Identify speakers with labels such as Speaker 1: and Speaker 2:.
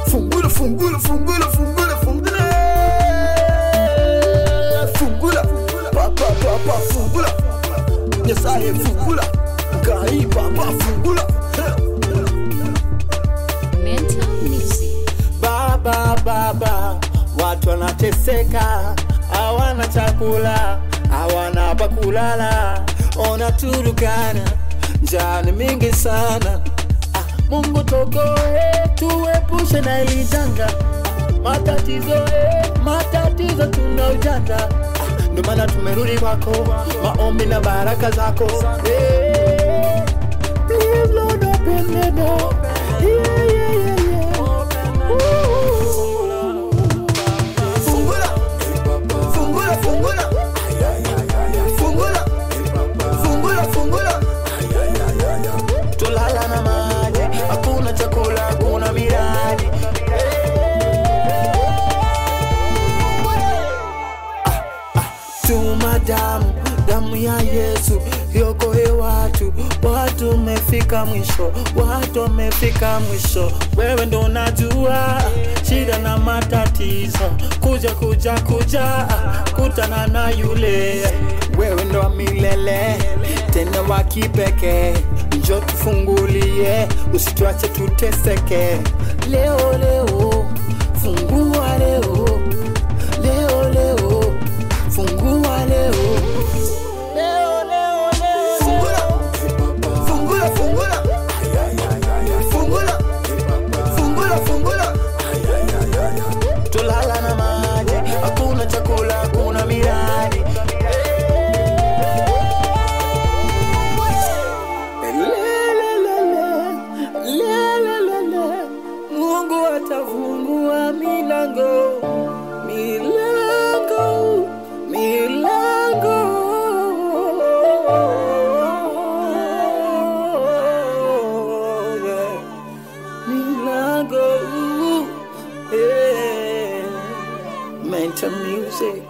Speaker 1: Fungula, fungula, fungula, fungula, fungula. Fungula, papa, fungula. Nyesaye fungula. Gai papa fungula.
Speaker 2: Mental music.
Speaker 3: Baba, watu wanateseka, hawana chakula, hawana pa kulala. Ona Turkana, njaa ni mingi sana. Mungu tokoe, tuepushe na hili janga. Matatizo tuna ujanja. Ndio maana tumerudi kwako, maombi na baraka zako. Please Lord open the door.
Speaker 1: Fungula, fungula, fungula. Fungula, fungula, fungula.
Speaker 3: Tulala na maji, hakuna chakula, hakuna miradi. Tuma damu ya Yesu iokoe watu wamefika mwisho. Wewe ndo unajua shida na matatizo, kuja kutana na yule. Wewe ndo milele tena wa kipekee, njoo tufungulie, usituache tuteseke. Leo fungua, leo fungua, leo.
Speaker 1: Fungula, fungula, fungula. Fungula, fungula, fungula.
Speaker 3: Tulala na maji, hakuna chakula, hakuna miradi. Mungu atafungua milango. Mental music.